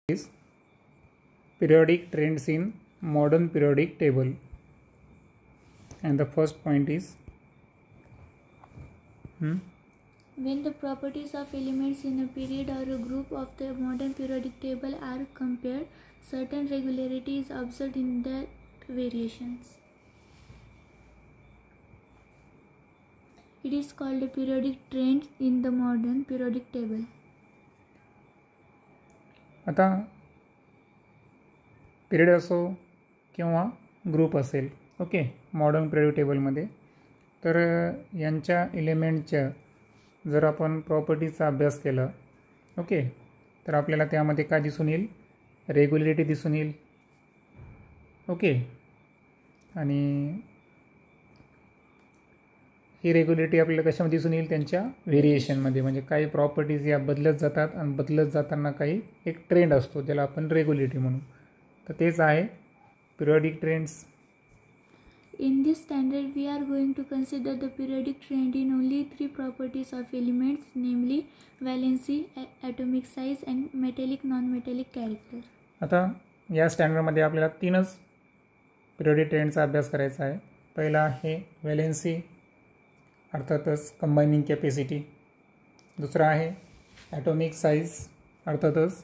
is periodic trends in modern periodic table, and the first point is when the properties of elements in a period or a group of the modern periodic table are compared, certain regularity is observed in their variations. It is called a periodic trend in the modern periodic table. आता period असो किंवा group असेल, okay, modern period टेबलमध्ये, तर यांच्या एलिमेंटच्या जर आपण प्रॉपर्टीचा अभ्यास केला, ओके, तर आपल्याला त्यामध्ये काय दिसून येईल? रेग्युलरिटी दिसून येईल, ओके. आणि ही रेग्युलरिटी आपल्याला कशामध्ये दिसून येईल? त्यांच्या व्हेरिएशनमध्ये. म्हणजे काही प्रॉपर्टीज या बदलत जातात आणि बदलत जाताना काही एक ट्रेंड असतो, ज्याला आपण रेग्युलरिटी म्हणू. तर तेच आहे periodic trends. In this standard, we are going to consider the periodic trend in only three properties of elements, namely valency, atomic size, and metallic non-metallic character. आता या स्टँडर्डमध्ये आपल्याला तीनच पिरियडिक ट्रेंडचा अभ्यास करायचा आहे. पहिला आहे व्हॅलेन्सी, अर्थातच कंबायनिंग कॅपॅसिटी. दुसरा आहे ॲटॉमिक साईज, अर्थातच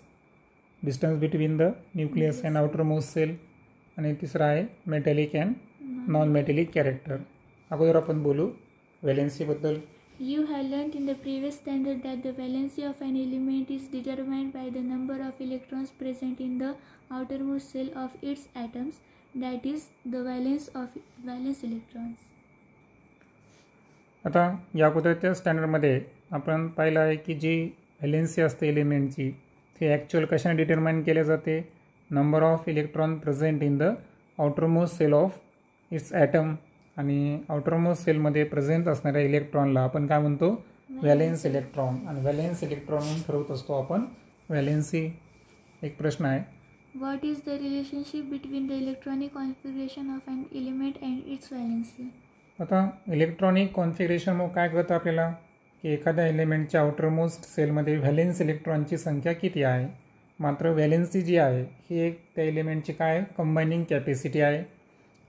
distance between the nucleus and outer most shell. आणि तिसरा आहे metallic and non metallic character. अगोदर आपण बोलू व्हॅलेन्सीबद्दल. You have learned in the previous standard that the valency of an element is determined by the number of electrons present in the outermost shell of its atoms, that is, the valence of valence electrons. आता या अगोदरच्या स्टँडर्डमध्ये आपण पाहिलं आहे की जी valency असते एलिमेंटची, ती actual कशाने डिटरमाइन केल्या जाते? Number of electron present in the outermost shell of its atom. आणि आउटरमोस्ट सेलमध्ये प्रेझेंट असणाऱ्या इलेक्ट्रॉनला आपण काय म्हणतो? Valence electron. आणि व्हॅलेन्स इलेक्ट्रॉन म्हणून ठरवत असतो आपण व्हॅलेन्सी. एक प्रश्न आहे, What is the relationship between the electronic configuration of an element and its valency? आता इलेक्ट्रॉनिक कॉन्फिगरेशन मग काय कळतं आपल्याला की एखाद्या एलिमेंटच्या आउटरमोस्ट सेलमध्ये व्हॅलेन्स इलेक्ट्रॉनची संख्या किती आहे. मात्र व्हॅलेन्सी जी आहे ही एक त्या एलिमेंटची काय कंबायनिंग कॅपॅसिटी आहे.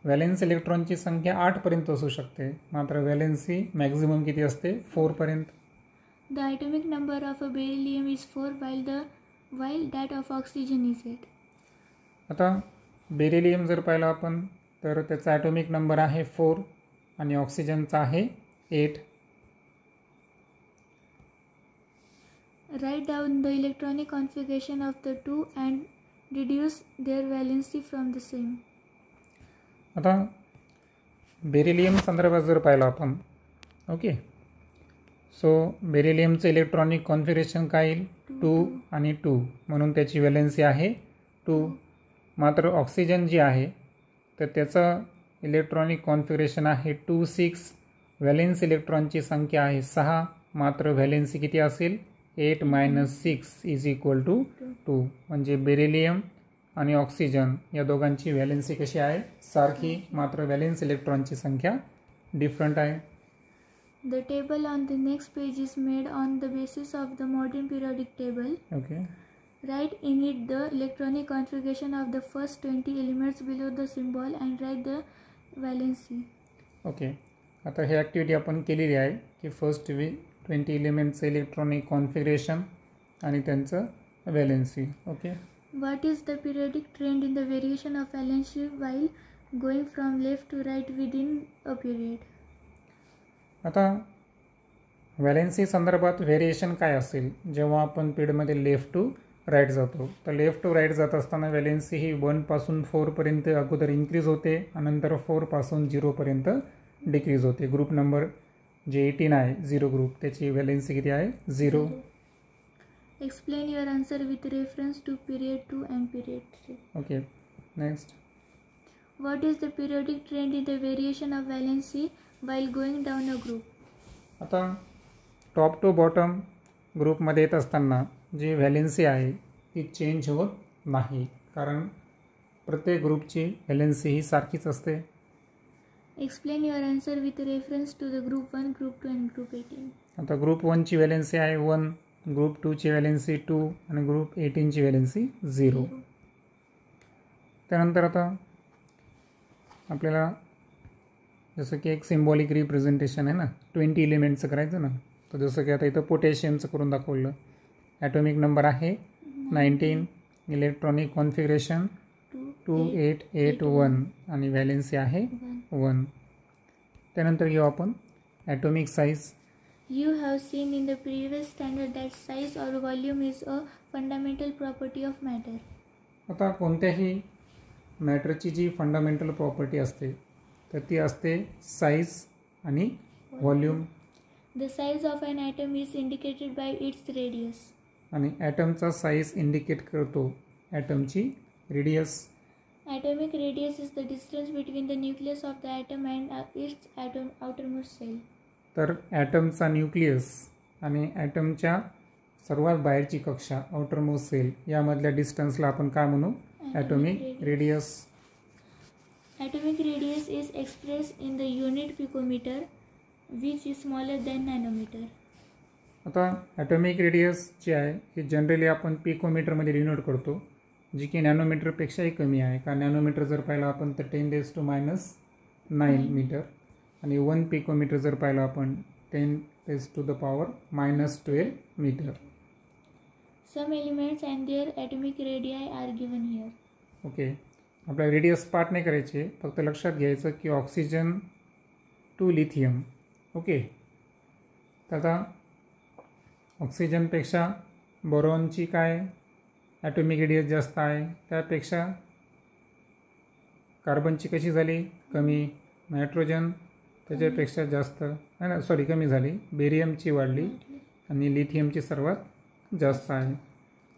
व्हॅलेन्स इलेक्ट्रॉनची संख्या 8पर्यंत असू शकते, मात्र व्हॅलेन्सी मॅक्झिमम किती असते? 4पर्यंत. The atomic number of a beryllium is 4 while that of oxygen is 8. आता बेरिलियम जर पाहिलं आपण तर त्याचा ॲटॉमिक नंबर आहे 4 आणि ऑक्सिजनचा आहे 8. Write down the electronic configuration of the two and deduce their valency from the same. आता बेरिलियम संदर्भात जर पाहिलं आपण, ओके, सो बेरिलियमचं इलेक्ट्रॉनिक कॉन्फिगरेशन काय येईल? 2 आणि 2, म्हणून त्याची व्हॅलेन्सी आहे 2. मात्र ऑक्सिजन जी आहे तर त्याचं इलेक्ट्रॉनिक कॉन्फिगरेशन आहे 2, 6. व्हॅलेन्स इलेक्ट्रॉनची संख्या आहे 6, मात्र व्हॅलेन्सी किती असेल? 8 - 6 = 2. म्हणजे बेरिलियम आणि ऑक्सिजन या दोघांची व्हॅलेन्सी कशी आहे? सारखी, मात्र व्हॅलेन्स इलेक्ट्रॉनची संख्या डिफरंट आहे. The table on the next page is made on the basis of the modern periodic table. Okay. Write in it the electronic configuration of the first 20 elements below the symbol and write the valency. Okay. आता ही activity आपण केलेली आहे की first 20 एलिमेंटचं electronic configuration आणि त्यांचं valency. Okay. What is the periodic trend in the variation of valency while going from left to right within a period? आता valency संदर्भात variation काय असेल? जेव्हा आपण पिरियडमध्ये लेफ्ट टू राईट जातो, तर लेफ्ट टू राईट जात असताना व्हॅलेन्सी ही 1 पासून 4पर्यंत अगोदर इन्क्रीज होते आणि नंतर 4 पासून 0पर्यंत डिक्रीज होते. ग्रुप नंबर जे 18 आहे, 0 ग्रुप, त्याची व्हॅलेन्सी किती आहे? 0. Explain your answer with reference to period 2 and period 3. Okay. Next. What is the periodic trend in the variation of valency while going down a group? आता top to bottom ग्रुपमध्ये येत असताना जी valency आहे ती change होत नाही, कारण प्रत्येक ग्रुपची व्हॅलेन्सी ही सारखीच असते. Explain your answer with reference to the group 1, group 2 and group 18. आता ग्रुप 1ची व्हॅलेन्सी आहे 1, ग्रुप 2ची व्हॅलेन्सी 2 आणि ग्रुप 18ची व्हॅलेन्सी 0. त्यानंतर आता आपल्याला जसं की एक सिम्बॉलिक रिप्रेझेंटेशन आहे ना, 20 एलिमेंटचं करायचं ना, तर जसं की आता इथं पोटॅशियमचं करून दाखवलं. ॲटॉमिक नंबर आहे 19, इलेक्ट्रॉनिक कॉन्फिगरेशन 2881 आणि व्हॅलेन्सी आहे 1. त्यानंतर घेऊ आपण atomic size. You have seen in the previous standard that size or volume is a fundamental property of matter. आता कोणत्याही मॅटरची जी फंडामेंटल प्रॉपर्टी असते तर ती असते साईज आणि volume. The size of an atom is indicated by its radius. आणि ॲटमचा size indicate करतो ॲटमची radius. Atomic radius is the distance between the nucleus of the atom and its outermost cell. तर ॲटमचा nucleus आणि ॲटमच्या सर्वात बाहेरची कक्षा outermost sale यामधल्या डिस्टन्सला आपण काय म्हणू? Atomic radius. Atomic radius is expressed in the unit picometer, which is smaller than nanometer. आता ॲटॉमिक रेडियस जी आहे ही जनरली आपण पिकोमीटरमध्ये डिनोट करतो, जी की नॅनोमीटरपेक्षाही कमी आहे. कारण नॅनोमीटर जर पाहिलं आपण तर 10⁻⁹ मीटर आणि 1 पिकोमीटर जर पाहिलं आपण 10⁻⁻12 metre. Some elements and their atomic radii are given here. Okay, आपल्याला रेडियस पार्ट नाही करायचे, फक्त लक्षात घ्यायचं की ऑक्सिजन टू लिथियम. ओके, तर आता ऑक्सिजनपेक्षा बोरॉनची काय ॲटॉमिक रेडियस जास्त आहे, त्यापेक्षा कार्बनची कशी झाली कमी, नायट्रोजन त्याच्यापेक्षा जास्त आहे ना, सॉरी कमी झाली, बेरियमची वाढली आणि लिथियमची सर्वात जास्त आहे.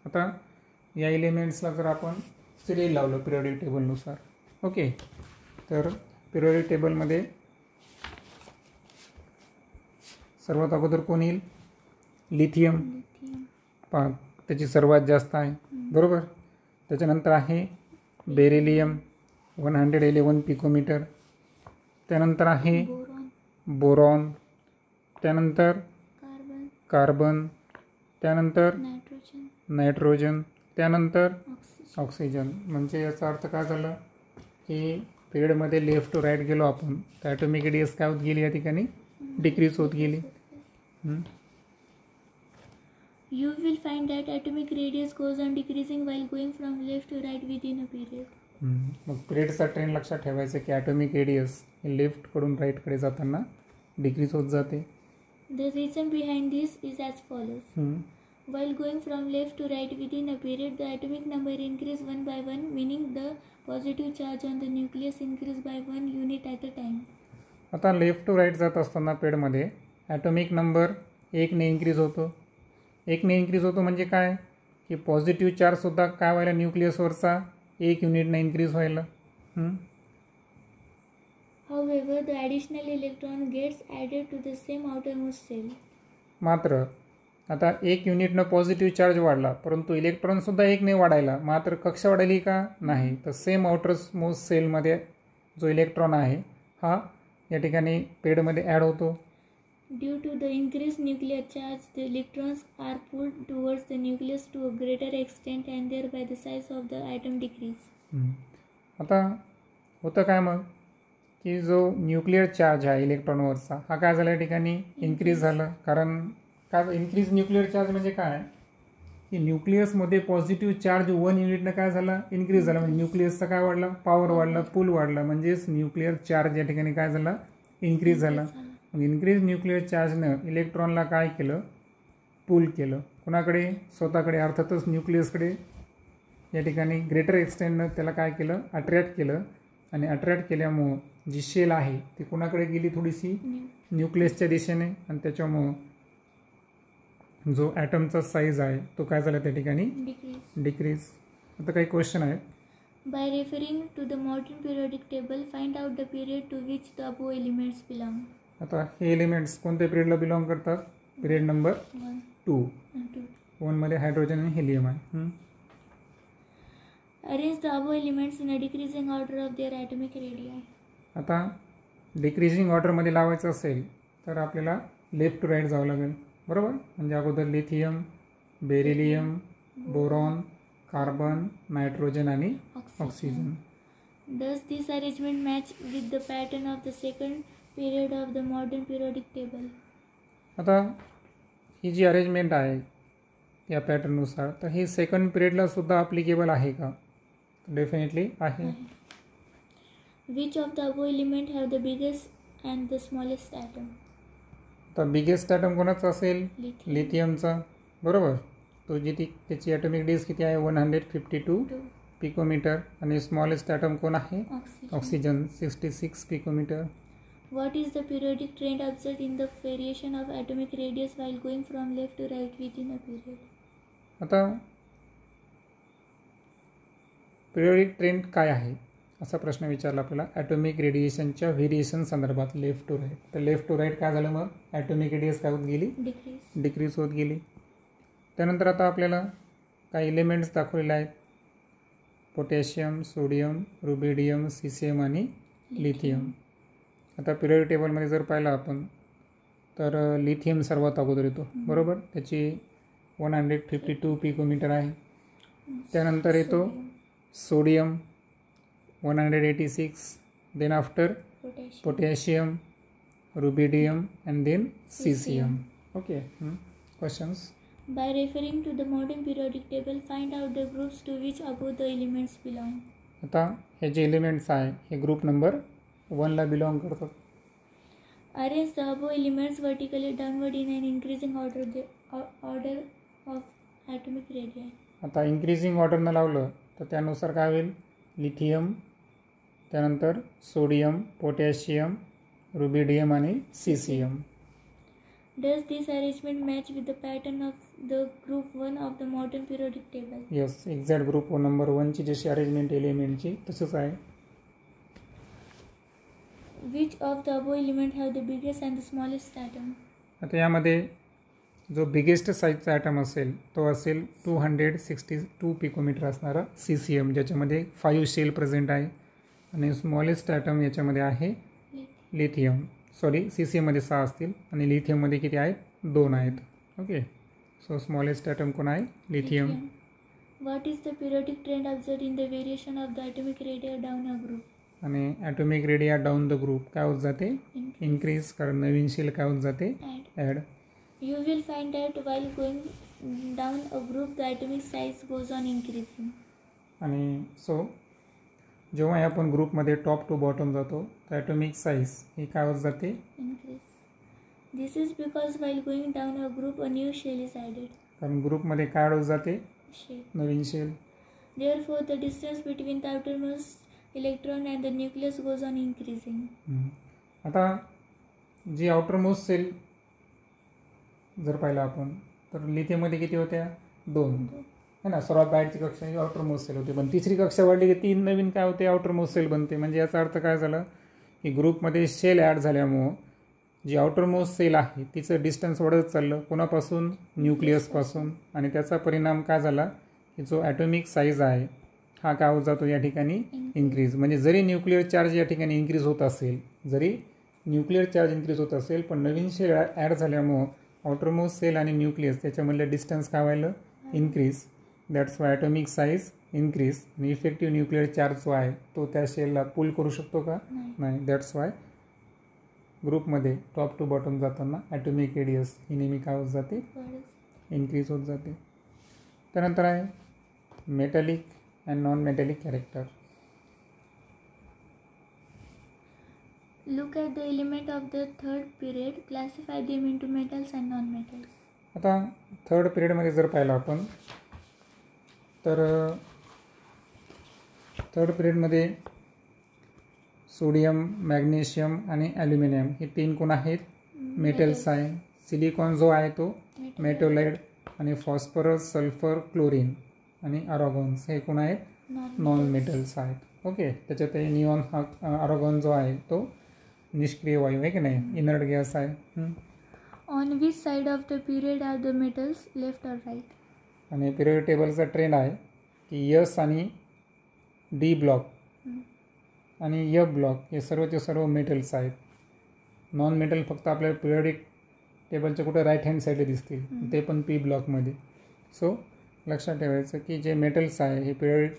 आता या एलिमेंट्सला जर आपण सिरियल लावलं पिरियडिक टेबलनुसार, ओके, तर पिरियडिक टेबलमध्ये सर्वात अगोदर कोण येईल? लिथियम. पहा त्याची सर्वात जास्त आहे, बरोबर. त्याच्यानंतर आहे बेरिलियम 111 पिकोमीटर. त्यानंतर आहे बोरॉन. त्यानंतर कार्बन. त्यानंतर नायट्रोजन. त्यानंतर ऑक्सिजन. म्हणजे याचा अर्थ काय झालं की पिरियडमध्ये लेफ्ट टू राईट गेलो आपण तर ॲटॉमिक रेडियस काय होत गेली या ठिकाणी? डिक्रीज होत गेली. You will find that atomic radius goes on decreasing while going from left to right within a period. मग पिरियडचा ट्रेंड लक्षात ठेवायचं की ॲटॉमिक रेडियस लेफ्टकडून राईटकडे जाताना डिक्रीज होत जाते. The reason behind this is as follows. While going from left to right within a period, the atomic number increase one by one, meaning the positive charge on the nucleus increase by 1 unit at a time. आता left to right जात असताना पेडमध्ये atomic number 1ने increase होतो. 1ने increase होतो म्हणजे काय की positive चार्जसुद्धा काय व्हायला न्यूक्लियसवरचा 1 युनिटने इन्क्रीज व्हायला. However, the additional electron gets added to the same outermost cell. मात्र आता 1 युनिटनं पॉझिटिव्ह चार्ज वाढला, परंतु इलेक्ट्रॉनसुद्धा 1ने वाढायला, मात्र कक्षा वाढली का? नाही. तर सेम आउटरमोस्ट सेलमध्ये जो इलेक्ट्रॉन आहे हा या ठिकाणी पेडमध्ये ॲड होतो. Due to the increased nuclear charge, the electrons are pulled towards the nucleus to a greater extent and thereby the size of the atom decrease. आता होतं काय मग की जो न्यूक्लिअर चार्ज आहे इलेक्ट्रॉनवरचा हा काय झाला या ठिकाणी? इन्क्रीज झालं. कारण काय इन्क्रीज न्यूक्लिअर चार्ज म्हणजे काय की न्यूक्लियसमध्ये पॉझिटिव्ह चार्ज 1 युनिटनं काय झाला? इन्क्रीज झाला. म्हणजे न्यूक्लियसचा काय वाढला? पॉवर वाढला, पूल वाढला. म्हणजेच न्यूक्लिअर चार्ज या ठिकाणी काय झाला? इन्क्रीज झाला. मग इन्क्रीज न्यूक्लिअर चार्जनं इलेक्ट्रॉनला काय केलं? पूल केलं. कुणाकडे? स्वतःकडे. अर्थातच न्यूक्लियसकडे या ठिकाणी ग्रेटर एक्सटेंटनं त्याला काय केलं? अट्रॅक्ट केलं. आणि अट्रॅक्ट केल्यामुळं जी शेल आहे ती कुणाकडे गेली? थोडीशी न्यूक्लियसच्या दिशेने. आणि त्याच्यामुळं जो ॲटमचा साईज आहे तो काय झाला त्या ठिकाणी? डिक्रीज. आता काही क्वेश्चन आहेत. By referring to the modern periodic table, find out the period to which the above elements belong. आता हे एलिमेंट्स कोणत्या पिरियडला बिलॉंग करतात? Period number 2. 1 मध्ये हायड्रोजन आणि हेलियम आहे. Arrange the above elements in a decreasing order of their atomic radii. आता decreasing ऑर्डरमध्ये लावायचं असेल तर आपल्याला लेफ्ट टू राईट जावं लागेल, बरोबर. म्हणजे अगोदर lithium, beryllium, boron, carbon, nitrogen आणि oxygen. Does this arrangement match with the pattern of the second period of the modern periodic table? आता ही जी अरेंजमेंट आहे या पॅटर्ननुसार, तर ही सेकंड पिरियडला सुद्धा अप्लिकेबल आहे का? डेफिनेटली आहे. Which of the above element have the biggest and the smallest atom? तर biggest item कोणाचा असेल? Lithium. लिथियमचा. बरोबर. तो त्याची ॲटॉमिक डिस्क किती आहे? 152 पिकोमीटर. आणि स्मॉलेस्ट ॲटम कोण आहे? Oxygen 66 picometre. What is the periodic trend observed in the variation of atomic radius while going from left to right within a period? आता पिरियडिक ट्रेंड काय आहे असा प्रश्न विचारला आपल्याला ॲटॉमिक रेडिएशनच्या व्हेरिएशन संदर्भात लेफ्ट टू राईट. तर लेफ्ट टू राईट काय झालं? मग ॲटॉमिक रेडियस काय होत गेली? डिक्रीज होत गेली. त्यानंतर आता आपल्याला काही एलिमेंट्स दाखवलेले आहेत. पोटॅशियम, सोडियम, रुबिडियम, सीसियम आणि लिथियम. आता पिरियडिक टेबलमध्ये जर पाहिलं आपण तर लिथियम सर्वात अगोदर येतो. बरोबर. त्याची 152 पिकोमीटर आहे. त्यानंतर येतो sodium 186. Then after potassium, rubidium and then caesium. Okay. Questions. By referring to the modern periodic table, find out the groups to which above the elements belong. आता हे जे एलिमेंट्स आहे हे ग्रुप नंबर 1ला belong करतात. Arrange the above elements vertically downward in an increasing order of atomic radii. आता increasing ऑर्डरनं लावलं तर त्यानुसार काय होईल? लिथियम, त्यानंतर सोडियम, पोटॅशियम, रुबिडियम आणि caesium. Does this arrangement match with the pattern of the group 1 of the modern periodic table? Yes, exact group number 1ची जशी अरेंजमेंट एलिमेंटची तसंच आहे. Which of the above element have the biggest and the smallest atom? आता यामध्ये जो biggest साईजचा item असेल तो असेल 262 पिकोमीटर असणारा सीसियम, ज्याच्यामध्ये 5 शेल प्रेझेंट आहे. आणि स्मॉलेस्ट ॲटम याच्यामध्ये आहे लिथियम. सॉरी, सीसियममध्ये 6 असतील आणि लिथियममध्ये किती आहेत? 2 आहेत. ओके. सो स्मॉलेस्ट ॲटम कोण आहे? Lithium. What is the periodic trend observed in the variation of the atomic radii down a group? आणि atomic radii down the group काय होत जाते? इन्क्रीज. कारण नवीन शेल काय होत जाते? Add. You will find that while going down a group, the atomic size goes on increasing. आणि so जेव्हा आपण ग्रुपमध्ये टॉप टू बॉटम जातो तर ॲटॉमिक साईज ही काय होत जाते? Increase. This is because while going down a group, a new shell is added. कारण ग्रुपमध्ये काय होत जाते? Shell. नवीन shell. Therefore, the distance between the outermost electron and the nucleus goes on increasing. आता जी आउटरमोस्ट सेल जर पाहिलं आपण तर लिथियममध्ये किती होत्या? 2 है ना. सर्वात बाहेरची कक्षा ही आउटरमोस्ट सेल होती. पण तिसरी कक्षा वाढली की 3 नवीन काय होते? आउटरमोस्ट सेल बनते. म्हणजे याचा अर्थ काय झाला की ग्रुपमध्ये शेल ॲड झाल्यामुळं जी आउटरमोस्ट सेल आहे तिचं डिस्टन्स वाढत चाललं. कोणापासून? न्यूक्लियसपासून. आणि त्याचा परिणाम काय झाला की जो ॲटॉमिक साईज आहे हा काय होत जातो या ठिकाणी? इन्क्रीज. म्हणजे जरी न्यूक्लिअर चार्ज या ठिकाणी इन्क्रीज होत असेल, पण नवीन शेल ॲड झाल्यामुळं आउटरमोस्ट सेल आणि न्यूक्लियस त्याच्यामधलं डिस्टन्स काय व्हायलं? Increase. That's why atomic size increase. आणि इफेक्टिव्ह न्यूक्लिअर चार्ज जो आहे तो त्या शेलला पुल करू शकतो का? नाही. दॅट्स वाय ग्रुपमध्ये टॉप टू बॉटम जाताना ॲटॉमिक रेडियस ही नेहमी काय होत जाते? इन्क्रीज होत जाते. त्यानंतर आहे metallic and non metallic character. Look at the element of the third period. Classify them into metals and non-metals. आता थर्ड पिरियडमध्ये जर पाहिलं आपण तर थर्ड पिरियडमध्ये सोडियम, मॅग्नेशियम आणि ॲल्युमिनियम हे 3 कोण आहेत? मेटल्स आहे. सिलिकॉन जो आहे तो मेटोलाइड. आणि फॉस्फरस, सल्फर, क्लोरीन आणि अरॉगॉन्स हे कोण आहेत? नॉन मेटल्स आहेत. ओके. त्याच्यात निऑन हा अरॉगॉन जो आहे तो निष्क्रिय वायू आहे की नाही? इनर्ट गॅस आहे. On which side of the period are the metals, left or right? आणि पिरियड टेबलचा ट्रेंड आहे की यस आणि डी ब्लॉक आणि य ब्लॉक हे सर्वचे सर्व मेटल्स आहेत. नॉन मेटल फक्त आपल्याला पिरियडिक टेबलच्या कुठे राईट हँड साईडला दिसतील, ते पण पी ब्लॉकमध्ये. सो लक्षात ठेवायचं की जे मेटल्स आहे हे पिरियडिक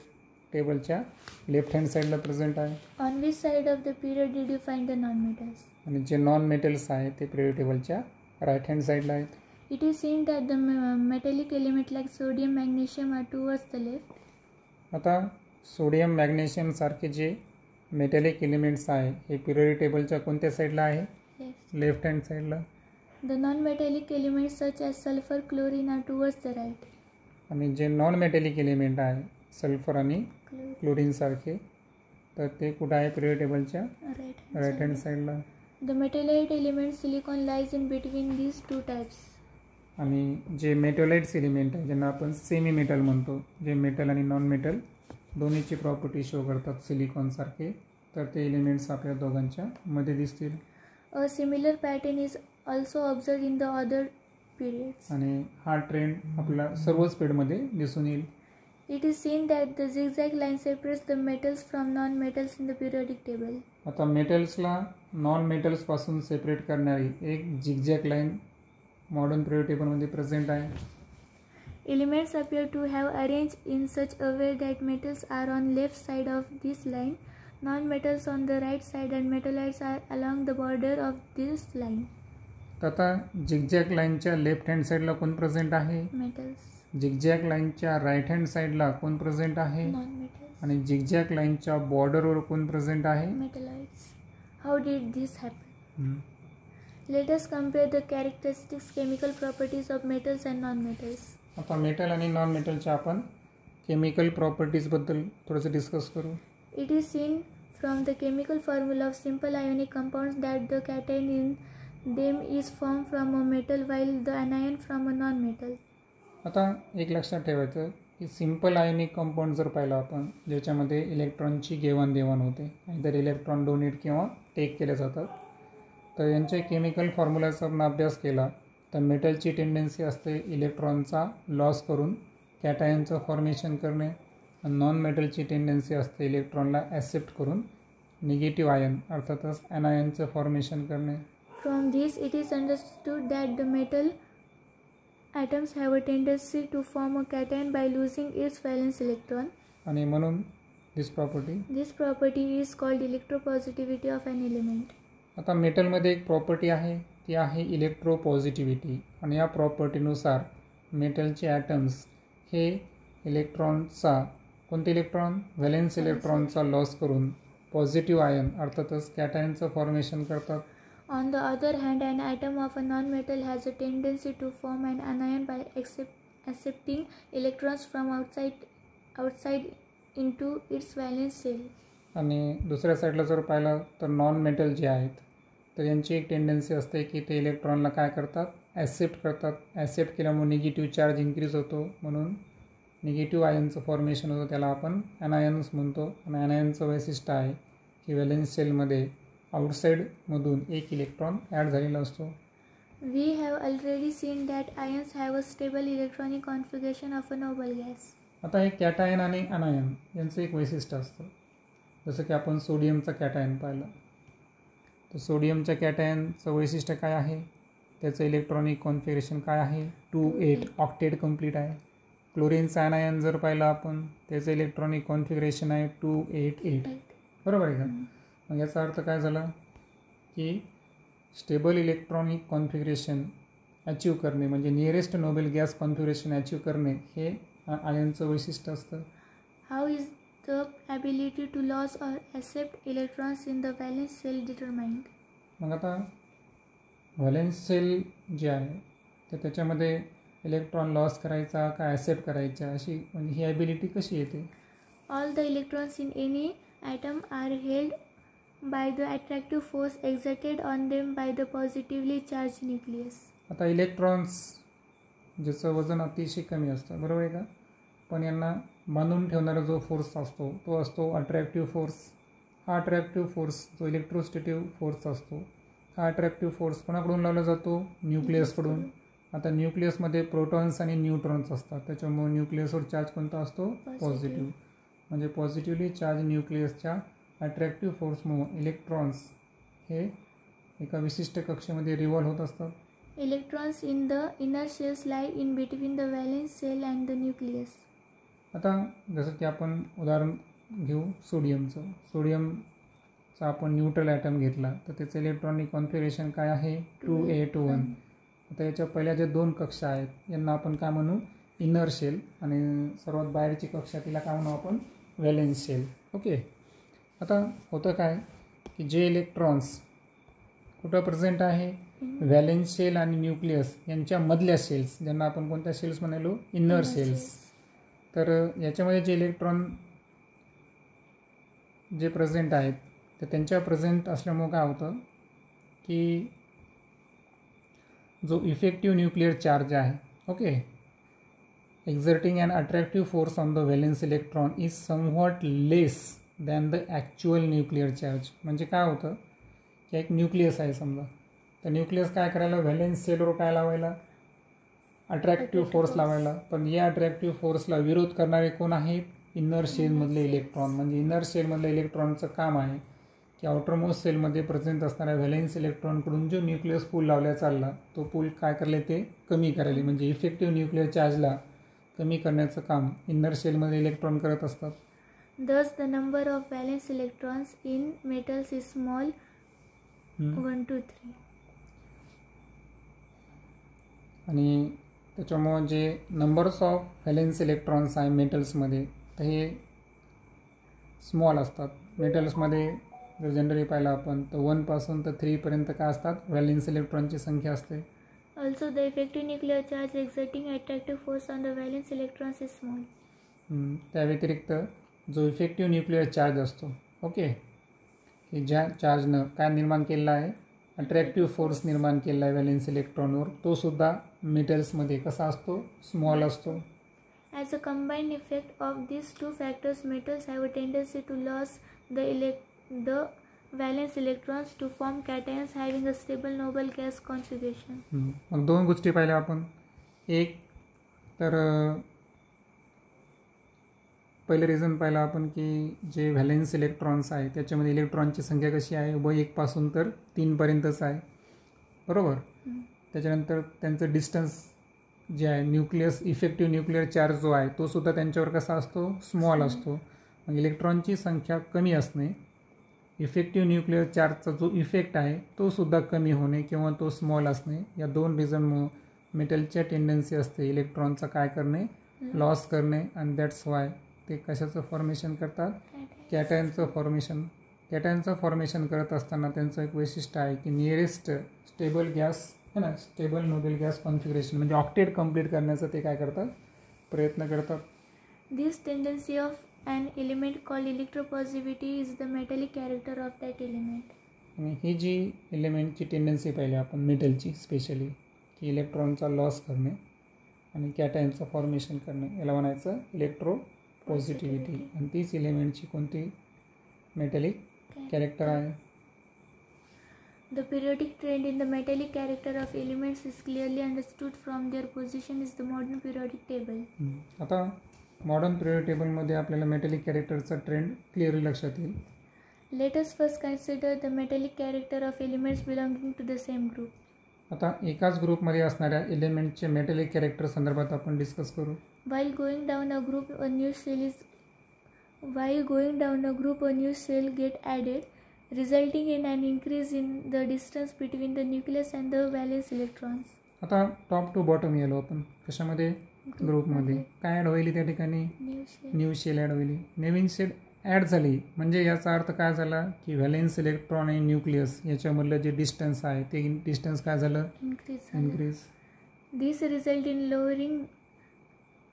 टेबलच्या लेफ्ट हँड साईडला प्रेझेंट आहे. On which side of the period did you find the non-metals? आणि जे नॉन मेटल्स आहेत ते पिरियडिक टेबलच्या राईट हँड साईडला आहेत. It is seen that the metallic element like sodium, magnesium are towards the left. आता sodium magnesium सारखे जे मेटॅलिक एलिमेंट्स आहे हे पिरियडिक टेबलच्या कोणत्या साईडला आहे? Left. लेफ्ट हँड साईडला. The non-metallic elements such as sulfur, chlorine are towards the right. आणि जे नॉन मेटॅलिक एलिमेंट आहे सल्फर आणि क्लोरीन सारखे तर ते कुठं आहे पिरियडिक टेबलच्या राईट हँड साईडला. The metalloid element silicon lies in between these two types. आणि जे मेटलाइट्स एलिमेंट आहे ज्यांना आपण सेमी मेटल म्हणतो, जे मेटल आणि नॉन मेटल दोन्हीची प्रॉपर्टी शो करतात सिलिकॉन सारखे, तर ते एलिमेंट्स आपल्या दोघांच्या मध्ये दिसतील. A similar pattern is also observed in the other periods. आणि हा ट्रेंड आपला सर्वच पिरियडमध्ये दिसून येईल. It is seen that the zigzag line separates the metals from non-metals in the periodic table. आता मेटल्सला नॉन मेटल्सपासून सेपरेट करणारी एक झिगझॅग लाईन मॉडर्न पिरियड टेबलमध्ये प्रेझेंट आहे. Elements appear to have arranged in such a way that metals are on left side of this line, non-metals on the right side, and metallites are along the border of this line. तर आता zigzag लाईनच्या left hand साईडला कोण present आहे? Metals. Zigzag लाईनच्या right hand साईडला कोण present आहे? Non-metals. आणि झिगझॅग लाईनच्या बॉर्डरवर कोण प्रेझेंट आहे? Metallites. How did this happen? Let us compare the characteristics, chemical properties of metals and non-metals. आता मेटल आणि नॉन मेटलच्या आपण केमिकल प्रॉपर्टीजबद्दल थोडंसं डिस्कस करू. It is seen from the chemical formula of simple ionic compounds that the cation in them is formed from a metal while the anion from a non-metal. आता एक लक्षात ठेवायचं की सिम्पल आयोनिक कंपाऊंड जर पाहिलं आपण ज्याच्यामध्ये इलेक्ट्रॉनची देवाणघेवाण होते, इधर इलेक्ट्रॉन डोनेट किंवा टेक केले जातात, तर यांच्या केमिकल फॉर्म्युलाचा आपण अभ्यास केला तर मेटलची टेंडन्सी असते इलेक्ट्रॉनचा लॉस करून कॅटायनचं फॉर्मेशन करणे, आणि नॉन मेटलची टेंडन्सी असते इलेक्ट्रॉनला ॲक्सेप्ट करून निगेटिव्ह आयन अर्थातच ॲनायनचं फॉर्मेशन करणे. From this it is understood that the metal atoms have a tendency to form a cation by losing its valence electron. आणि म्हणून दिस property is called electropositivity of an element. आता मेटलमध्ये एक property आहे ती आहे इलेक्ट्रोपॉझिटिव्हिटी, आणि या प्रॉपर्टीनुसार मेटलचे ॲटम्स हे इलेक्ट्रॉनचा कोणते इलेक्ट्रॉन व्हॅलेन्स इलेक्ट्रॉनचा लॉस करून पॉझिटिव्ह आयन अर्थातच कॅटायनचं फॉर्मेशन करतात. On the other hand, an atom of a non-metal has a tendency to form an anion by accepting electrons from outside into its valence shell. आणि दुसऱ्या साईडला जर पाहिलं तर नॉन मेटल जे आहेत तर यांची एक टेंडन्सी असते की ते इलेक्ट्रॉनला काय करतात? ॲक्सेप्ट करतात. ॲक्सेप्ट केल्यामुळे निगेटिव्ह चार्ज इन्क्रीज होतो, म्हणून निगेटिव्ह आयनचं फॉर्मेशन होतं, त्याला आपण ॲनायन्स म्हणतो. आणि ॲनायनचं वैशिष्ट्य आहे की व्हॅलेन्स सेलमध्ये आउटसाईडमधून एक इलेक्ट्रॉन ॲड झालेला असतो. We have already seen that ions have a stable electronic configuration of a noble gas. आता हे कॅटायन आणि अनायन यांचं एक वैशिष्ट्य असतं. जसं की आपण सोडियमचं कॅटायन पाहिलं तर सोडियमच्या कॅटायनचं वैशिष्ट्य काय आहे? त्याचं इलेक्ट्रॉनिक कॉन्फिगरेशन काय आहे? 2-8 ऑक्टेट कंप्लीट आहे. क्लोरीनचं अनायन जर पाहिलं आपण त्याचं इलेक्ट्रॉनिक कॉन्फिगरेशन आहे 2-8-8. बरोबर आहे का? मग याचा अर्थ काय झाला की स्टेबल इलेक्ट्रॉनिक कॉन्फिगरेशन अचीव करणे म्हणजे nearest Nobel gas configuration achieve करणे हे आयनचं वैशिष्ट्य असतं. How is the ability to lose or accept electrons in the valence shell determined? मग आता व्हॅलेन्स सेल जे आहे तर त्याच्यामध्ये इलेक्ट्रॉन लॉस करायचा का ॲक्सेप्ट करायचा अशी म्हणजे ही ॲबिलिटी कशी येते? All the electrons in any atom are held by the attractive force exerted on them by the positively charged nucleus. आता इलेक्ट्रॉन्स ज्याचं वजन अतिशय कमी असतं, बरोबर आहे का, पण यांना बांधून ठेवणारा जो फोर्स असतो तो असतो अट्रॅक्टिव्ह फोर्स. हा अट्रॅक्टिव्ह फोर्स जो इलेक्ट्रोस्टॅटिव्ह फोर्स असतो हा अट्रॅक्टिव्ह फोर्स कोणाकडून लावला जातो? न्यूक्लियसकडून. आता न्यूक्लियसमध्ये प्रोटॉन्स आणि न्यूट्रॉन्स असतात, त्याच्यामुळे न्यूक्लियसवर चार्ज कोणता असतो? पॉझिटिव्ह. म्हणजे पॉझिटिव्हली चार्ज न्यूक्लियसच्या अट्रॅक्टिव्ह फोर्समुळे इलेक्ट्रॉन्स हे एका विशिष्ट कक्षेमध्ये रिव्हॉल्व होत असतात. Electrons in the inner shells lie in between the valence shell and the nucleus. आता जसं की आपण उदाहरण घेऊ सोडियमचं. सोडियमचा आपण न्यूट्रल ॲटम घेतला तर त्याचं इलेक्ट्रॉनिक कॉन्फिगरेशन काय आहे 2a21. आता याच्या पहिल्या ज्या 2 कक्षा आहेत यांना आपण काय म्हणू इनर शेल आणि सर्वात बाहेरची कक्षा तिला काय म्हणू आपण व्हॅलेन्स शेल. ओके. आता होतं काय की जे इलेक्ट्रॉन्स कुठं प्रेझेंट आहे व्हॅलेन्स शेल आणि न्यूक्लियस यांच्या मधल्या शेल्स ज्यांना आपण कोणत्या शेल्स म्हणालो इनर शेल्स. तर याच्यामध्ये जे इलेक्ट्रॉन जे प्रेझेंट आहेत तर त्यांच्या प्रेझेंट असल्यामुळं काय होतं की जो इफेक्टिव्ह न्यूक्लिअर चार्ज आहे okay exerting an attractive force on the valence electron is somewhat less than the actual nuclear charge. म्हणजे काय होतं की एक न्यूक्लियस आहे समजा तर न्यूक्लियस काय करायला व्हॅलेन्स सेलवर काय लावायला अट्रॅक्टिव्ह फोर्स लावायला. पण या अट्रॅक्टिव्ह फोर्सला विरोध करणारे कोण आहेत इनर शेलमधले इलेक्ट्रॉन. म्हणजे इनर शेलमधल्या इलेक्ट्रॉनचं काम आहे की आउटरमोस्ट सेलमध्ये प्रेझेंट असणाऱ्या व्हॅलेन्स इलेक्ट्रॉनकडून जो न्यूक्लियस पूल लावला चालला तो पूल काय करले ते कमी करायले. म्हणजे इफेक्टिव्ह न्यूक्लिअर चार्जला कमी करण्याचं काम इनर शेलमध्ये इलेक्ट्रॉन करत असतात. Thus, the number of valence electrons in metals is small 1 to 3. आणि त्याच्यामुळं जे नंबर्स ऑफ व्हॅलेन्स इलेक्ट्रॉन्स आहे मेटल्समध्ये तर हे स्मॉल असतात. मेटल्समध्ये जर जनरली पाहिलं आपण तर 1 पासून तर 3 पर्यंत काय असतात व्हॅलेन्स इलेक्ट्रॉनची संख्या असते. Also, the effective nuclear charge exerting attractive force on the valence electrons is small. त्या व्यतिरिक्त जो इफेक्टिव्ह न्यूक्लिअर चार्ज असतो ओके की ज्या चार्जनं काय निर्माण केलेला आहे अट्रॅक्टिव्ह फोर्स निर्माण केलेला आहे व्हॅलेन्स इलेक्ट्रॉनवर तो सुद्धा मेटल्समध्ये कसा असतो स्मॉल असतो. As a combined effect of these two factors, metals have a tendency to lose the valence electrons to form cations having a stable noble gas configuration. मग 2 गोष्टी पाहिल्या आपण. एक तर पहिलं रिझन पाहिलं आपण की जे व्हॅलेन्स इलेक्ट्रॉन्स आहे त्याच्यामध्ये इलेक्ट्रॉनची संख्या कशी आहे 1 पासून तर 3 पर्यंतच आहे बरोबर. त्याच्यानंतर त्यांचं डिस्टन्स जे आहे न्यूक्लियस इफेक्टिव्ह न्यूक्लिअर चार्ज जो आहे तो सुद्धा त्यांच्यावर कसा असतो स्मॉल असतो. मग इलेक्ट्रॉनची संख्या कमी असणे इफेक्टिव्ह न्यूक्लिअर चार्जचा जो इफेक्ट आहे तो सुद्धा कमी होणे किंवा तो स्मॉल असणे या 2 रिझनमुळं मेटलच्या टेंडन्सी असते इलेक्ट्रॉनचा काय करणे लॉस करणे. आणि दॅट्स वाय ते कशाचं फॉर्मेशन करतात कॅटायनचं फॉर्मेशन. कॅटायनचं फॉर्मेशन करत असताना त्यांचं एक वैशिष्ट्य आहे की नियरेस्ट स्टेबल गॅस है ना स्टेबल नोबल गॅस कॉन्फिगरेशन म्हणजे ऑक्टेट कंप्लीट करण्याचं ते काय करतात प्रयत्न करतात. This tendency of an element called electropositivity is the metallic character of that element. आणि ही जी एलिमेंटची टेंडन्सी पाहिली आपण मेटलची स्पेशली की इलेक्ट्रॉनचा लॉस करणे आणि कॅटायनचं फॉर्मेशन करणे याला म्हणायचं इलेक्ट्रोपॉझिटिव्हिटी. आणि तीच एलिमेंटची कोणती मेटॅलिक कॅरेक्टर आहे. The periodic trend in the metallic character of elements is clearly understood from their position is the modern periodic table. आता मॉडर्न पिरियड टेबलमध्ये आपल्याला मेटॅलिक कॅरेक्टरचा ट्रेंड क्लिअरली लक्षात येईल. Let us first consider the metallic character of elements belonging to the same group. आता एकाच ग्रुपमध्ये असणाऱ्या एलिमेंटचे metallic character संदर्भात आपण डिस्कस करू. While going down a group, a new cell get added, resulting in an increase in the distance between the nucleus and the valence electrons. आता top to bottom गेलो आपण कशामध्ये ग्रुपमध्ये काय ॲड होईल त्या ठिकाणी न्यू शेल ॲड होईल. नवीन शेल ॲड झाली म्हणजे याचा अर्थ काय झाला की व्हॅलेन्स इलेक्ट्रॉन आणि न्यूक्लियस याच्यामधलं जे डिस्टन्स आहे ते डिस्टन्स काय झालं increase. This result in lowering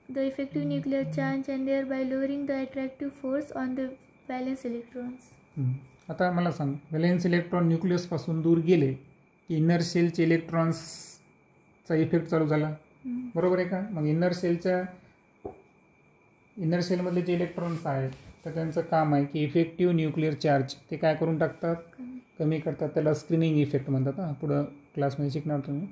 the effective nuclear charge and thereby lowering the attractive force on the valence electrons. आता मला सांग व्हॅलेन्स इलेक्ट्रॉन न्यूक्लियसपासून दूर गेले की इनर शेलचे इलेक्ट्रॉन्सचा इफेक्ट चालू झाला बरोबर आहे का. मग इनर शेलमधले जे इलेक्ट्रॉन्स आहेत तर त्यांचं काम आहे की इफेक्टिव्ह न्यूक्लिअर चार्ज ते काय करून टाकतात कमी करतात. त्याला स्क्रीनिंग इफेक्ट म्हणतात हां पुढं क्लासमध्ये शिकणार तुम्ही.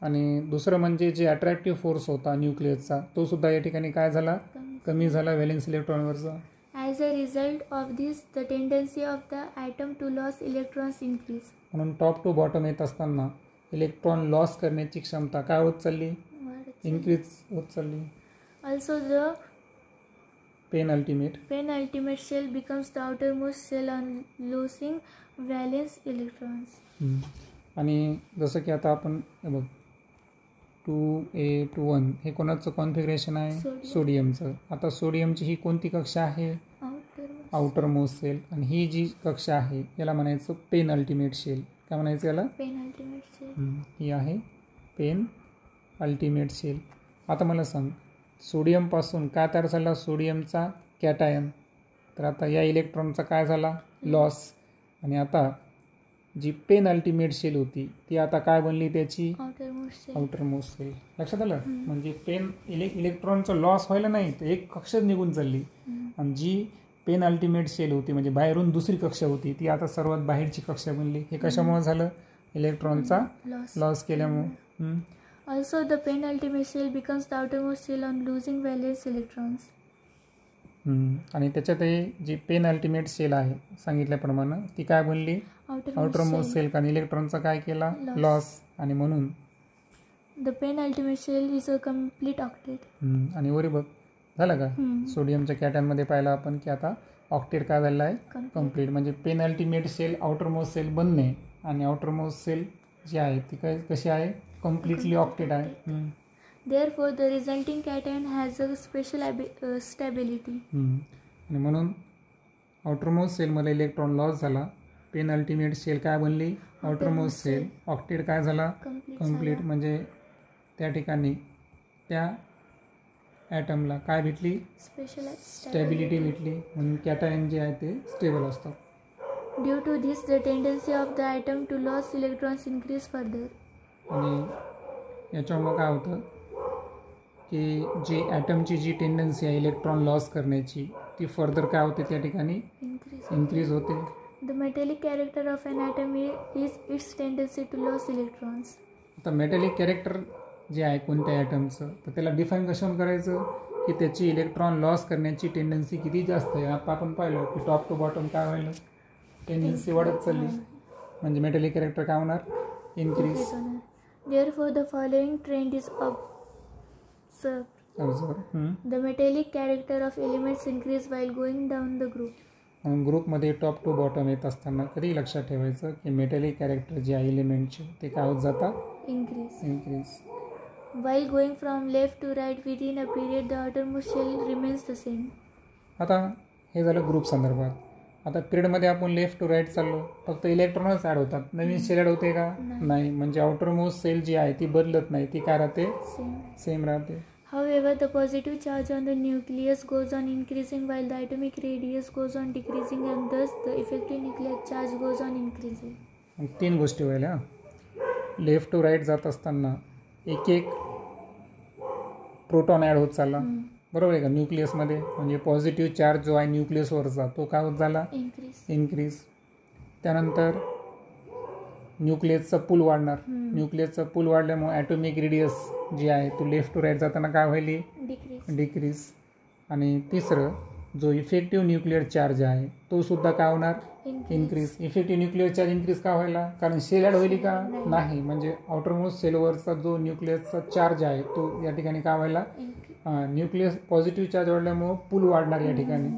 आणि दुसरं म्हणजे जे अट्रॅक्टिव्ह फोर्स होता न्यूक्लियसचा तो सुद्धा या ठिकाणी काय झाला कमी झाला valence इलेक्ट्रॉनवरचा. As a result of this, the tendency of the atom to lose electrons increase. म्हणून टॉप टू बॉटम येत असताना इलेक्ट्रॉन लॉस करण्याची क्षमता काय होत चालली, इन्क्रीज होत चालली. Also, the penultimate shell becomes the outermost shell on losing valence electrons. आणि जसं की आता आपण हे बघ 2A21 हे कोणाचं कॉन्फिगरेशन आहे, सोडियमचं. आता सोडियमची ही कोणती कक्षा आहे, आउटर मोस्ट सेल. आणि ही जी कक्षा आहे याला म्हणायचं पेन अल्टिमेट शेल. काय म्हणायचं याला, पेनअल्टिमेट शेल. ही आहे पेन अल्टिमेट शेल. आता मला सांग, सोडियमपासून काय तयार झाला, सोडियमचा कॅटायन. तर आता या इलेक्ट्रॉनचा काय झाला, लॉस. आणि आता जी पेन अल्टिमेट शेल होती ती आता काय बनली, त्याची आउटर मोस्ट सेल. लक्षात आलं. म्हणजे पेन इलेक्ट्रॉनचा लॉस व्हायला नाही तर एक कक्षाच निघून चालली. आणि जी पेन अल्टिमेट शेल होती म्हणजे बाहेरून दुसरी कक्षा होती ती आता सर्वात बाहेरची कक्षा बनली. हे कशामुळे झालं, इलेक्ट्रॉनचा लॉस केल्यामुळे. Also, the penultimate shell becomes the outermost shell on losing valence electrons. आणि त्याच्यात जी पेन अल्टिमेट शेल आहे सांगितल्याप्रमाणे ती काय बनली, आउटर मोस्ट सेल. कारण इलेक्ट्रॉनचा काय केला, लॉस. आणि म्हणून The penultimate shell is a complete octet. आणि वरी बघ झालं का, सोडियमच्या कॅटॅनमध्ये पाहिलं आपण की आता ऑक्टेट काय झालेला आहे, कम्प्लीट. म्हणजे penultimate shell outer most shell बनणे आणि आउटर मोस्ट सेल जी आहे ती काय कशी आहे, कम्प्लिटली ऑक्टेट आहे. Therefore, the resulting cation has a special stability. आणि म्हणून आउटरमोस्ट सेलमध्ये इलेक्ट्रॉन लॉस झाला, पेन अल्टिमेट शेल काय बनली, आउटरमोस्ट सेल. ऑक्टेट काय झाला, कम्प्लीट. म्हणजे त्या ठिकाणी त्या ॲटमला काय भेटली, स्टॅबिलिटी भेटली. म्हणून कॅटायन जे आहे ते स्टेबल असतात. Due to this, the tendency of the atom to lose electrons increase further. आणि याच्यामुळे काय होतं की जी ॲटमची जी टेंडन्सी आहे इलेक्ट्रॉन लॉस करण्याची ती फर्दर काय होते, त्या ठिकाणी इन्क्रीज होते. The metallic character of an atom is its tendency to lose electrons. आता मेटॅलिक कॅरेक्टर जे आहे कोणत्या ॲटमचं तर त्याला डिफाईन कशाने करायचं की त्याची इलेक्ट्रॉन लॉस करण्याची टेंडन्सी किती जास्त आहे. आता आपण पाहिलं की टॉप टू बॉटम काय व्हायला, टेंडन्सी वाढत चालली. म्हणजे मेटॅलिक कॅरेक्टर काय होणार, increase. Therefore, the following trend is observed. The metallic character of elements increase while going down the group. ग्रुपमध्ये टॉप टू बॉटम येत असताना कधी लक्षात ठेवायचं की मेटॅलिक कॅरेक्टर जे आहे एलिमेंटचे ते काय होत जातात, increase. While going from left to right within a period, the outermost shell remains the same. आता हे झालं ग्रुप संदर्भात. आता पिरियडमध्ये आपण लेफ्ट टू राईट चाललो, फक्त इलेक्ट्रॉनच ॲड होतात, नवीन शेल ॲड होते का, नाही. म्हणजे आउटरमोस्ट सेल जी आहे ती बदलत नाही, ती काय राहते, सेम राहते. However, the positive charge on the nucleus goes on increasing while the atomic radius goes on decreasing, and thus the effective nuclear charge goes on increasing. 3 गोष्टी व्हायला. लेफ्ट टू राईट जात असताना एक एक प्रोटॉन ॲड होत चालला, बरोबर आहे का, न्यूक्लियसमध्ये. म्हणजे पॉझिटिव्ह चार्ज जो आहे न्यूक्लियसवरचा तो काय होत झाला, इन्क्रीज. त्यानंतर न्यूक्लियसचा पूल वाढणार. न्यूक्लियसचा पूल वाढल्यामुळे ॲटोमिक रेडियस जी आहे तो लेफ्ट टू राईट जाताना काय व्हायली, डिक्रीज. आणि तिसरं जो इफेक्टिव्ह न्यूक्लिअर चार्ज आहे तो सुद्धा काय होणार, increase. Effective nuclear charge increase का व्हायला, कारण शेल ॲड होईल का, नाही. म्हणजे आउटरमोस्ट सेलवरचा जो न्यूक्लियसचा चार्ज आहे तो या ठिकाणी काय व्हायला, न्यूक्लियस पॉझिटिव्ह चार्ज वाढल्यामुळं पूल वाढणार या ठिकाणी.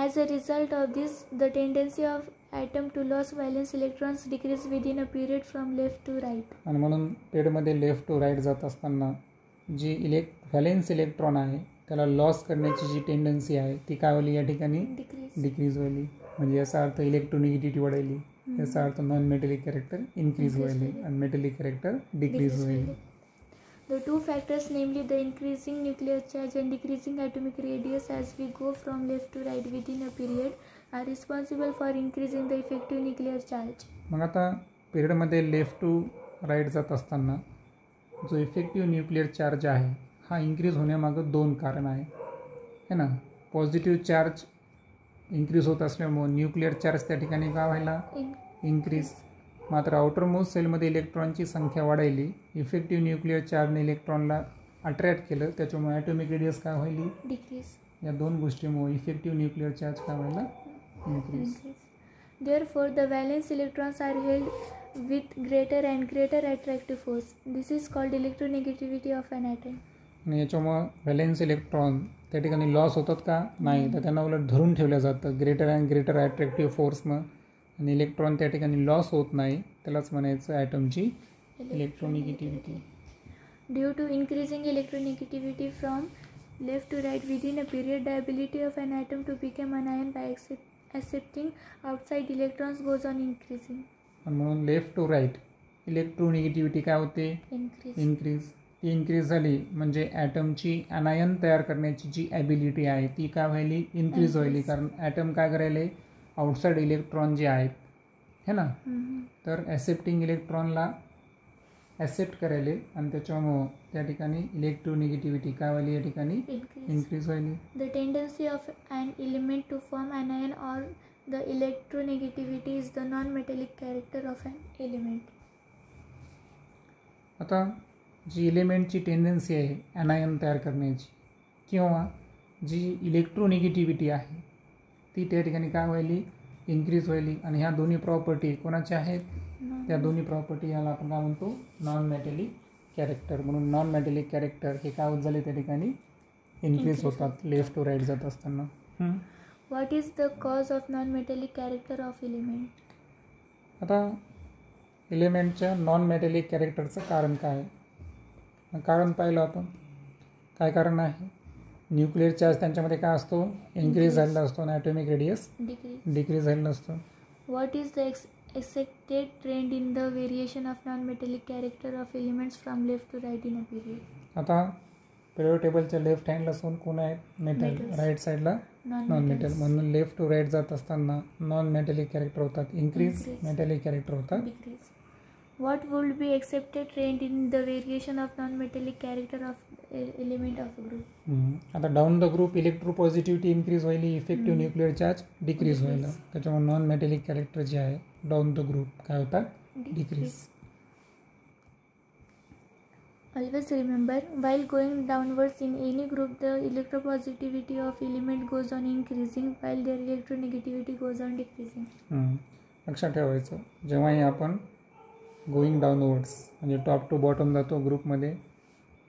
As a result of this, the tendency of atom to lose valence electrons decrease within a period from left to right. आणि म्हणून पिरियडमध्ये लेफ्ट टू राईट जात असताना जी व्हॅलेन्स इलेक्ट्रॉन आहे त्याला लॉस करण्याची जी टेंडन्सी आहे ती काय व्हायली या ठिकाणी, डिक्रीज व्हायली. म्हणजे याचा अर्थ इलेक्ट्रोनिगिटिव्हिटी वाढायली, याचा अर्थ नॉन मेटॅलिक कॅरेक्टर इन्क्रीज व्हायली आणि मेटॅलिक कॅरेक्टर डिक्रीज व्हायली. The two factors, namely the increasing nuclear charge and decreasing atomic radius as we go from left to right within a period, are responsible for increasing the effective nuclear charge. मग आता पिरियडमध्ये left to right जात असताना जो effective nuclear charge आहे हा increase होण्यामागं 2 कारण आहे, है ना. पॉझिटिव्ह चार्ज इन्क्रीज होत असल्यामुळे न्यूक्लिअर चार्ज त्या ठिकाणी काय व्हायला, इन्क्रीज. मात्र आउटरमोस्ट सेलमध्ये इलेक्ट्रॉनची संख्या वाढायली, इफेक्टिव्ह न्यूक्लिअर चार्जने इलेक्ट्रॉनला अट्रॅक्ट केलं, त्याच्यामुळे ॲटोमिक रेडियस काय व्हायली, डिक्रीज. या 2 गोष्टीमुळे इफेक्टिव्ह न्यूक्लिअर चार्ज काय व्हायला, increase. Therefore, the valence electrons are held with greater and greater attractive force. This is called electronegativity of an atom. आणि याच्यामुळं व्हॅलेन्स इलेक्ट्रॉन त्या ठिकाणी लॉस होतात का? नाही, तर त्यांना उलट धरून ठेवलं जातं ग्रेटर अँड ग्रेटर ॲट्रॅक्टिव्ह फोर्सनं, आणि इलेक्ट्रॉन त्या ठिकाणी लॉस होत नाही. त्यालाच म्हणायचं ॲटमची electronegativity. Due to increasing electronegativity from left to right within a period, the ability of an atom to become an ion by accepting outside electrons goes on increasing. आणि म्हणून left to right electronegativity काय होते? Increase. ती increase झाली म्हणजे ॲटमची अनायन तयार करण्याची जी ability आहे ती काय व्हायली? इन्क्रीज व्हायली. कारण ॲटम काय करायले? आउटसाईड इलेक्ट्रॉन जे आहेत है ना, तर ॲक्सेप्टिंग इलेक्ट्रॉनला ॲक्सेप्ट करायले, आणि त्याच्यामुळं त्या ठिकाणी इलेक्ट्रोनिगेटिव्हिटी काय व्हायली? या ठिकाणी increase व्हायली. The tendency of an element to form an ion or the electronegativity is the non-metallic character of an element. आता जी एलिमेंटची टेंडन्सी आहे ॲनायन तयार करण्याची किंवा जी इलेक्ट्रोनिगेटिव्हिटी आहे ती त्या ठिकाणी काय व्हायली? इन्क्रीज व्हायली. आणि ह्या दोन्ही प्रॉपर्टी कोणाच्या आहेत? त्या दोन्ही प्रॉपर्टी याला आपण काय म्हणतो? Non metallic character. म्हणून नॉन मेटॅलिक कॅरेक्टर हे काय होत झाले? त्या ठिकाणी इन्क्रीज होतात लेफ्ट टू राईट जात असताना. What is the cause of non-metallic character of element? आता एलिमेंटच्या नॉन मेटॅलिक कॅरेक्टरचं कारण काय आहे? कारण पाहिलं आपण. काय कारण आहे? न्यूक्लिअर चार्ज त्यांच्यामध्ये काय असतो? इन्क्रीज झालेला असतो, आणि ॲटॉमिक रेडियस डिक्रीज झालेला असतो. What is the accepted trend in the variation of non-metallic character of elements from left to right in a period? आता पिरियड टेबलच्या लेफ्ट हँडला सोन कोण आहे? मेटल. राईट साईडला नॉन मेटल. म्हणून लेफ्ट टू राईट जात असताना नॉन मेटॅलिक कॅरेक्टर होतात इन्क्रीज, मेटॅलिक कॅरेक्टर होतात decrease. What would be accepted trend in the variation of non-metallic character of element of a group? आता down the group electropositivity increase व्हायली, effective nuclear charge decrease व्हायला. त्याच्यामुळे non metallic character जे आहे down the group काय होतात? Decrease. Always remember, while going downwards in any group, the electropositivity of element goes on increasing while their electronegativity goes on decreasing. लक्षात ठेवायचं, जेव्हाही आपण गोईंग डाऊनवर्ड्स म्हणजे टॉप टू बॉटम जातो ग्रुपमध्ये,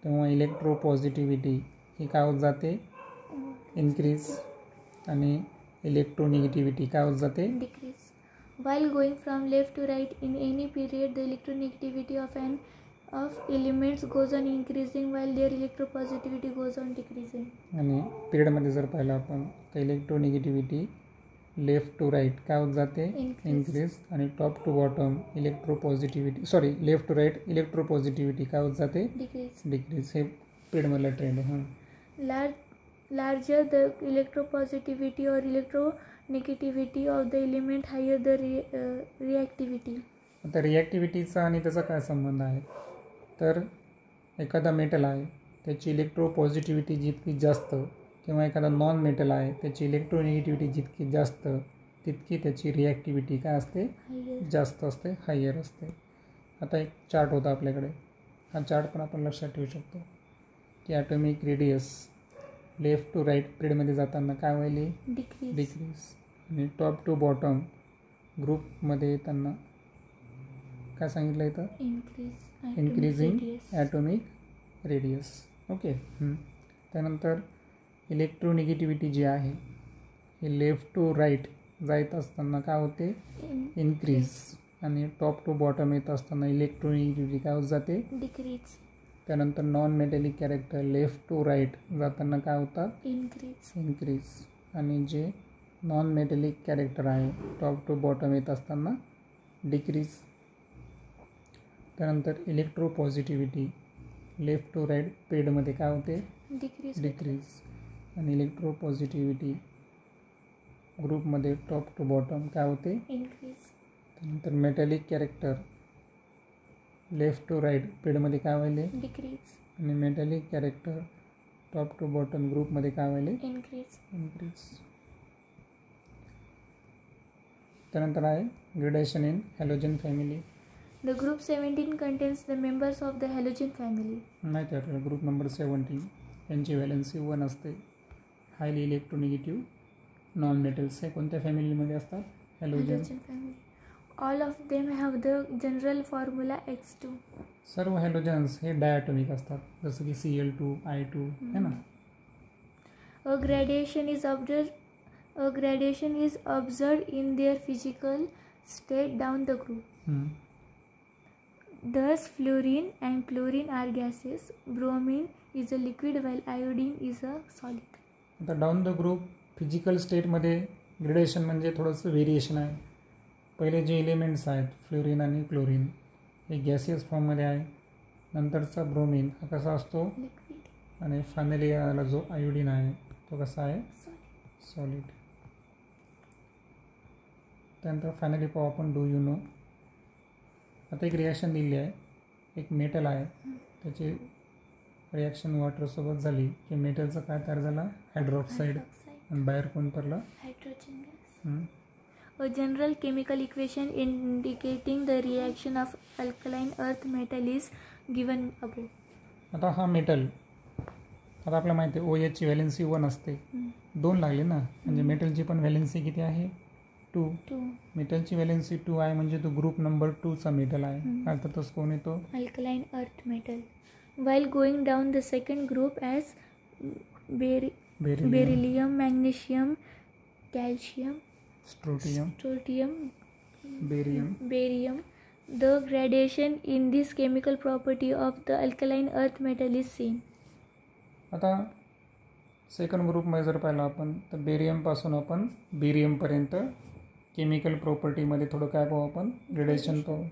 तेव्हा इलेक्ट्रोपॉझिटिव्हिटी ही काय होत जाते? इन्क्रीज, आणि इलेक्ट्रोनिगेटिव्हिटी काय होत जाते? Decrease. While going from left to right in any period, the electronegativity of elements goes on increasing while their electropositivity goes on decreasing. आणि पिरियडमध्ये जर पाहिलं आपण तर इलेक्ट्रोनिगेटिव्हिटी लेफ्ट टू राईट काय होत जाते? इन्क्रीज, आणि top to bottom left to right electropositivity काय होत जाते? डिक्रीज. हे पिरियडमधला ट्रेंड आहे. Larger the electropositivity or electronegativity of the element, higher the reactivity. आता रिॲक्टिव्हिटीचा आणि त्याचा काय संबंध आहे? तर एखादा मेटल आहे त्याची इलेक्ट्रोपॉझिटिव्हिटी जितकी जास्त, किंवा एखादा नॉन मेटल आहे त्याची इलेक्ट्रोनिगेटिव्हिटी जितकी जास्त, तितकी त्याची रिॲक्टिव्हिटी काय असते? जास्त असते, हायर असते. आता एक चार्ट होता आपल्याकडे, हा चार्ट पण आपण लक्षात ठेवू शकतो की atomic radius left to right पिरियडमध्ये जाताना काय व्हायली? डिक्रीज. आणि टॉप टू बॉटम ग्रुपमध्ये येताना काय सांगितलं इथं? Increasing atomic radius. ओके. त्यानंतर इलेक्ट्रोनिगेटिव्हिटी जी आहे ही लेफ्ट टू राईट जात असताना काय होते? इन्क्रीज, आणि टॉप टू बॉटम येत असताना इलेक्ट्रोनिगेटिव्हिटी काय होत जाते? डिक्रीज. त्यानंतर non metallic character left to right जाताना काय होतात? इन्क्रीज. आणि जे नॉन मेटॅलिक कॅरेक्टर आहे टॉप टू बॉटम येत असताना डिक्रीज. त्यानंतर इलेक्ट्रोपॉझिटिव्हिटी लेफ्ट टू राईट पिरियडमध्ये काय होते? डिक्रीज. आणि इलेक्ट्रोपॉझिटिव्हिटी ग्रुपमध्ये टॉप टू बॉटम काय होते? इन्क्रीज. त्यानंतर metallic character left to right पिरियडमध्ये काय व्हायले? डिक्रीज. आणि metallic character top to bottom ग्रुपमध्ये काय व्हायले? इन्क्रीज. त्यानंतर आहे gradation in halogen family. The group 17 contains the members of the halogen family. माहिती आहे आपल्याला ग्रुप नंबर 17 यांची व्हॅलेन्सी 1 असते. हायली इलेक्ट्रोनिगेटिव्ह नॉन मेटल्स हे कोणत्या फॅमिलीमध्ये असतात? Halogen. family. All of them have the general formula H2. सर्व हॅलोजन्स हे डायटॉमिक असतात, जसं की Cl2, I2 है ना. A gradation is observed in their physical state down the group. Thus, fluorine and chlorine are gases. Bromine is a liquid while iodine is a solid. आता down the group physical स्टेटमध्ये gradation म्हणजे थोडंसं variation आहे. पहिले जे elements आहेत fluorine आणि chlorine हे गॅसियस फॉर्ममध्ये आहे. नंतरचा ब्रोमीन हा कसा असतो Liquid. आणि फायनली याला जो आयोडीन आहे तो कसा आहे सॉलिड. त्यानंतर फायनली पाहू आपण डू यू नो. आता एक रिॲक्शन दिली आहे, एक मेटल आहे, त्याची रिॲक्शन वॉटरसोबत झाली की मेटलचा काय तयार झाला हायड्रॉक्साईड आणि बाहेर कोण पडला Hydrogen gas. A general chemical equation indicating the reaction of alkaline earth metal is given above. आता हा मेटल, आता आपल्याला माहिती आहे OH ची व्हॅलेन्सी 1 असते, 2 लागली ना, म्हणजे मेटलची पण व्हॅलेन्सी किती आहे 2. मेटलची व्हॅलेन्सी 2 आहे म्हणजे तो ग्रुप नंबर 2चा मेटल आहे. अर्थातच कोण येतो Alkaline earth metal. While going down the second group as beryllium, magnesium, calcium, strontium, barium, the gradation in this chemical property of the alkaline earth metal is seen. आता second ग्रुपमध्ये जर पाहिलं आपण तर बेरियमपासून आपण बेरियमपर्यंत केमिकल प्रॉपर्टीमध्ये थोडं काय पाहू आपण ग्रेडेशन पाहू.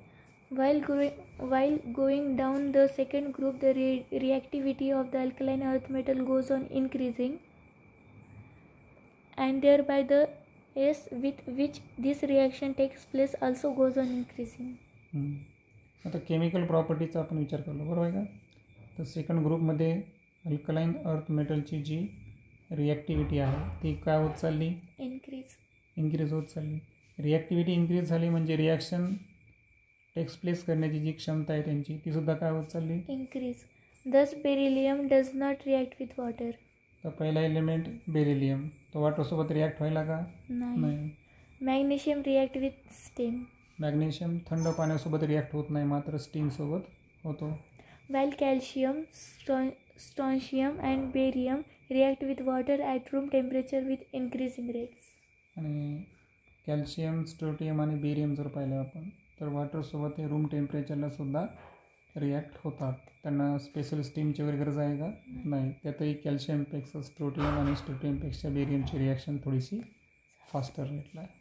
While going down the second group, the reactivity of the alkaline earth metal goes on increasing, and thereby the S with which this reaction takes place also goes on increasing. आता chemical प्रॉपर्टीचा आपण विचार करलो बरोबर आहे का. तर second ग्रुपमध्ये alkaline अर्थ मेटलची जी रिॲक्टिव्हिटी आहे ती काय होत चालली इन्क्रीज होत चालली. रिॲक्टिव्हिटी इन्क्रीज झाली म्हणजे रिॲक्शन टेक्स प्लेस करण्याची जी क्षमता आहे त्यांची ती सुद्धा काय होत चालली increase. Thus beryllium does not react with water. तर पहिला एलिमेंट बेरिलियम तो वॉटरसोबत रिॲक्ट व्हायला का नाही. Magnesium react with steam. Magnesium थंड पाण्यासोबत रिॲक्ट होत नाही, मात्र स्टीमसोबत होतो. While calcium, strontium and barium react with water at room temperature with increasing rates. आणि कॅल्शियम, स्ट्रोटियम आणि बेरियम जर पाहिलं आपण तर वॉटरसोबत हे रूम टेम्परेचरला सुद्धा रिॲक्ट होतात. त्यांना स्पेशल स्टीमची वगैरे गरज आहे का नाही. त्यातही कॅल्शियमपेक्षा स्ट्रोटियम आणि स्ट्रोटियमपेक्षा बेरियमची रिॲक्शन थोडीशी फास्टर रेटला आहे.